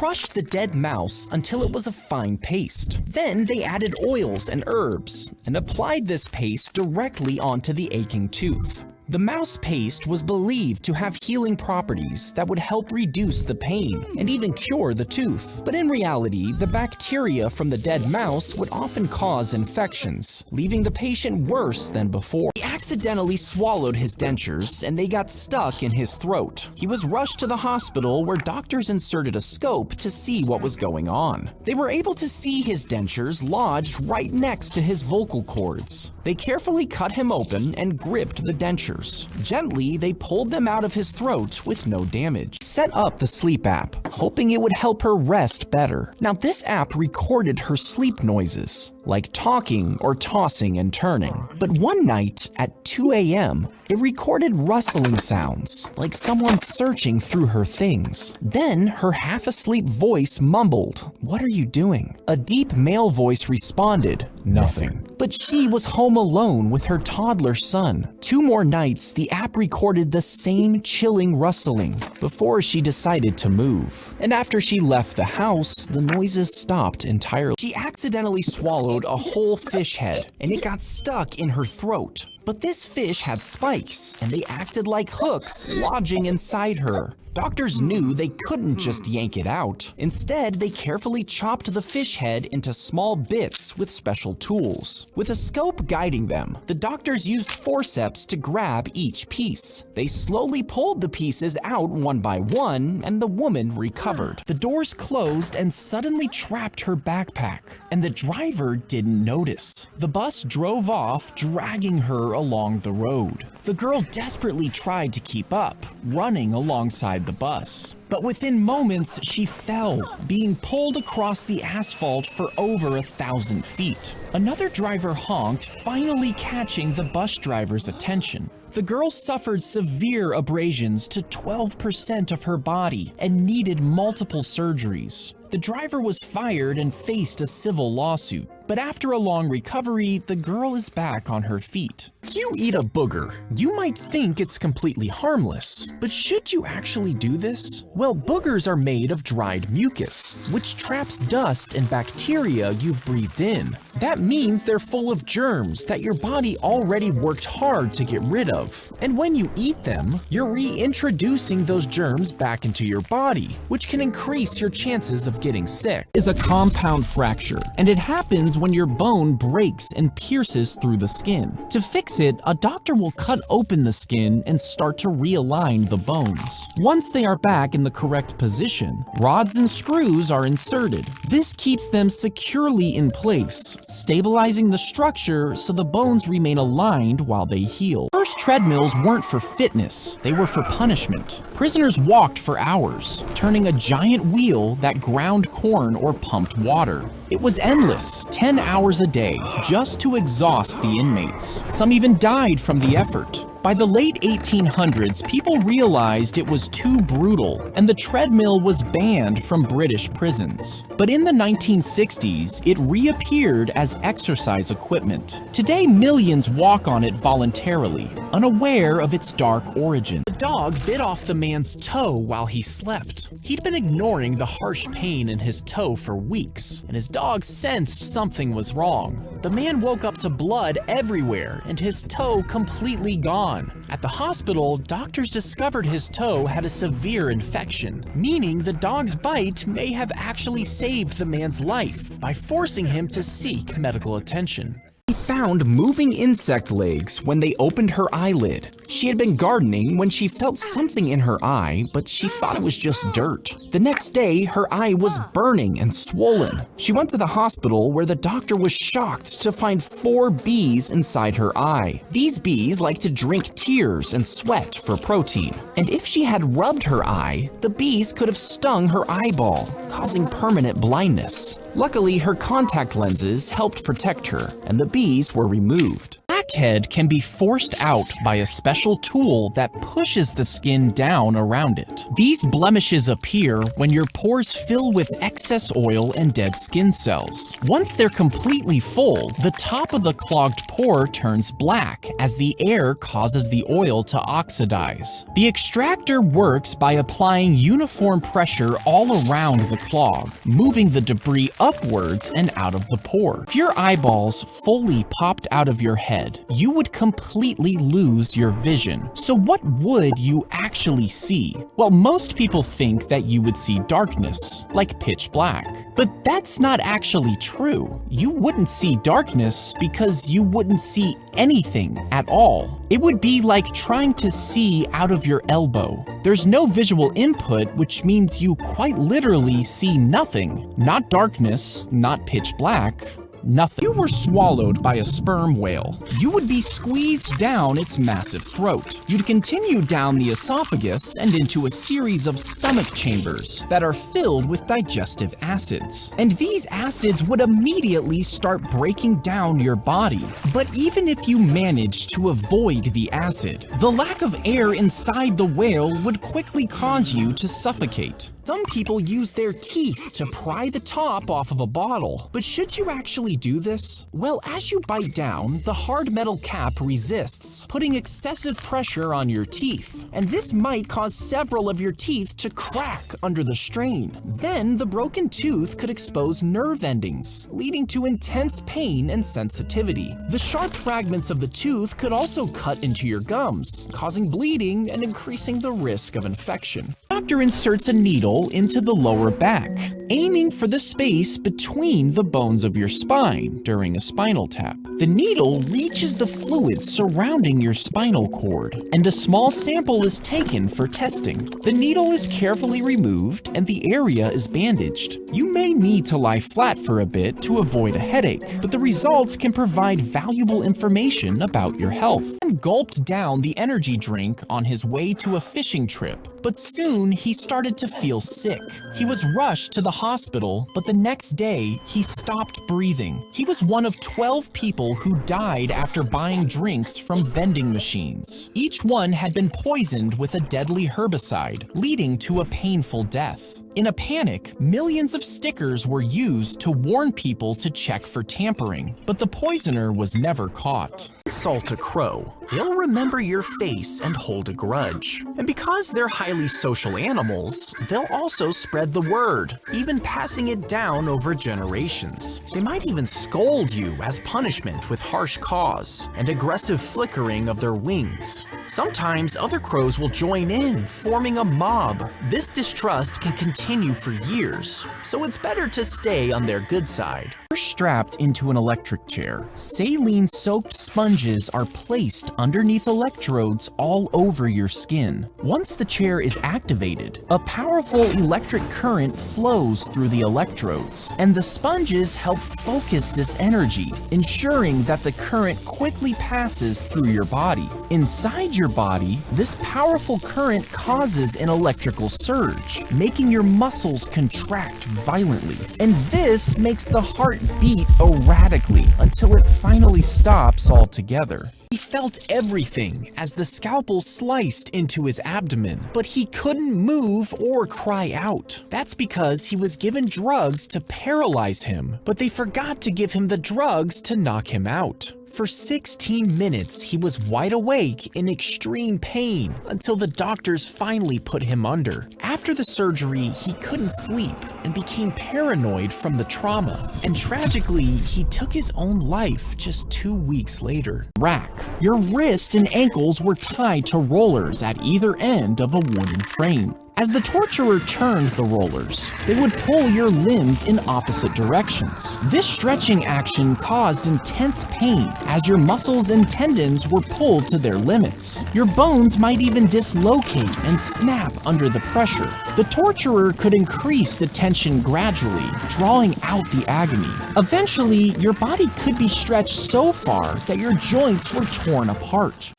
crushed the dead mouse until it was a fine paste. Then they added oils and herbs and applied this paste directly onto the aching tooth. The mouse paste was believed to have healing properties that would help reduce the pain and even cure the tooth. But in reality, the bacteria from the dead mouse would often cause infections, leaving the patient worse than before. He accidentally swallowed his dentures and they got stuck in his throat. He was rushed to the hospital where doctors inserted a scope to see what was going on. They were able to see his dentures lodged right next to his vocal cords. They carefully cut him open and gripped the dentures. Gently, they pulled them out of his throat with no damage. Set up the sleep app, hoping it would help her rest better. Now, this app recorded her sleep noises, like talking or tossing and turning. But one night at 2 a.m., it recorded rustling sounds, like someone searching through her things. Then her half-asleep voice mumbled, "What are you doing?" A deep male voice responded, "Nothing." But she was home alone with her toddler son. 2 more nights, the app recorded the same chilling rustling before she decided to move. And after she left the house, the noises stopped entirely. She accidentally swallowed a whole fish head, and it got stuck in her throat. But this fish had spikes, and they acted like hooks lodging inside her. Doctors knew they couldn't just yank it out. Instead, they carefully chopped the fish head into small bits with special tools. With a scope guiding them, the doctors used forceps to grab each piece. They slowly pulled the pieces out one by one, and the woman recovered. The doors closed and suddenly trapped her backpack, and the driver didn't notice. The bus drove off, dragging her along the road. The girl desperately tried to keep up, running alongside the bus. But within moments, she fell, being pulled across the asphalt for over 1,000 feet. Another driver honked, finally catching the bus driver's attention. The girl suffered severe abrasions to 12% of her body and needed multiple surgeries. The driver was fired and faced a civil lawsuit. But after a long recovery, the girl is back on her feet. If you eat a booger, you might think it's completely harmless. But should you actually do this? Well, boogers are made of dried mucus, which traps dust and bacteria you've breathed in. That means they're full of germs that your body already worked hard to get rid of. And when you eat them, you're reintroducing those germs back into your body, which can increase your chances of getting sick. Is a compound fracture, and it happens when your bone breaks and pierces through the skin. To fix it, a doctor will cut open the skin and start to realign the bones. Once they are back in the correct position, rods and screws are inserted. This keeps them securely in place, stabilizing the structure so the bones remain aligned while they heal. First treadmills weren't for fitness, they were for punishment. Prisoners walked for hours, turning a giant wheel that ground corn or pumped water. It was endless, 10 hours a day, just to exhaust the inmates. Some even died from the effort. By the late 1800s, people realized it was too brutal, and the treadmill was banned from British prisons. But in the 1960s, it reappeared as exercise equipment. Today, millions walk on it voluntarily, unaware of its dark origin. The dog bit off the man's toe while he slept. He'd been ignoring the harsh pain in his toe for weeks, and his dog sensed something was wrong. The man woke up to blood everywhere and his toe completely gone. At the hospital, doctors discovered his toe had a severe infection, meaning the dog's bite may have actually saved the man's life by forcing him to seek medical attention. They found moving insect legs when they opened her eyelid. She had been gardening when she felt something in her eye, but she thought it was just dirt. The next day, her eye was burning and swollen. She went to the hospital where the doctor was shocked to find 4 bees inside her eye. These bees like to drink tears and sweat for protein. And if she had rubbed her eye, the bees could have stung her eyeball, causing permanent blindness. Luckily, her contact lenses helped protect her, and the bees were removed. Back blackhead can be forced out by a special tool that pushes the skin down around it. These blemishes appear when your pores fill with excess oil and dead skin cells. Once they're completely full, the top of the clogged pore turns black as the air causes the oil to oxidize. The extractor works by applying uniform pressure all around the clog, moving the debris upwards and out of the pore. If your eyeballs fully popped out of your head, you would completely lose your vision. So what would you actually see? Well, most people think that you would see darkness, like pitch black. But that's not actually true. You wouldn't see darkness because you wouldn't see anything at all. It would be like trying to see out of your elbow. There's no visual input, which means you quite literally see nothing. Not darkness, not pitch black. Nothing. If you were swallowed by a sperm whale, you would be squeezed down its massive throat. You'd continue down the esophagus and into a series of stomach chambers that are filled with digestive acids. And these acids would immediately start breaking down your body. But even if you managed to avoid the acid, the lack of air inside the whale would quickly cause you to suffocate. Some people use their teeth to pry the top off of a bottle, but should you actually do this? Well, as you bite down, the hard metal cap resists, putting excessive pressure on your teeth, and this might cause several of your teeth to crack under the strain. Then the broken tooth could expose nerve endings, leading to intense pain and sensitivity. The sharp fragments of the tooth could also cut into your gums, causing bleeding and increasing the risk of infection. The doctor inserts a needle into the lower back, aiming for the space between the bones of your spine during a spinal tap. The needle reaches the fluid surrounding your spinal cord, and a small sample is taken for testing. The needle is carefully removed and the area is bandaged. You may need to lie flat for a bit to avoid a headache, but the results can provide valuable information about your health. He gulped down the energy drink on his way to a fishing trip, but soon he started to feel sick. He was rushed to the hospital, but the next day he stopped breathing. He was one of 12 people who died after buying drinks from vending machines. Each one had been poisoned with a deadly herbicide, leading to a painful death. In a panic, millions of stickers were used to warn people to check for tampering, but the poisoner was never caught. Insult a crow, they'll remember your face and hold a grudge. And because they're highly social animals, they'll also spread the word, even passing it down over generations. They might even scold you as punishment with harsh caws and aggressive flickering of their wings. Sometimes other crows will join in, forming a mob. This distrust can continue for years, so it's better to stay on their good side. You're strapped into an electric chair. Saline-soaked sponges are placed underneath electrodes all over your skin. Once the chair is activated, a powerful electric current flows through the electrodes, and the sponges help focus this energy, ensuring that the current quickly passes through your body. Inside your body, this powerful current causes an electrical surge, making your muscles contract violently. And this makes the heart beat erratically until it finally stops altogether. He felt everything as the scalpel sliced into his abdomen, but he couldn't move or cry out. That's because he was given drugs to paralyze him, but they forgot to give him the drugs to knock him out. For 16 minutes, he was wide awake in extreme pain until the doctors finally put him under. After the surgery, he couldn't sleep and became paranoid from the trauma. And tragically, he took his own life just 2 weeks later. Rack. Your wrist and ankles were tied to rollers at either end of a wooden frame. As the torturer turned the rollers, they would pull your limbs in opposite directions. This stretching action caused intense pain as your muscles and tendons were pulled to their limits. Your bones might even dislocate and snap under the pressure. The torturer could increase the tension gradually, drawing out the agony. Eventually, your body could be stretched so far that your joints were torn apart.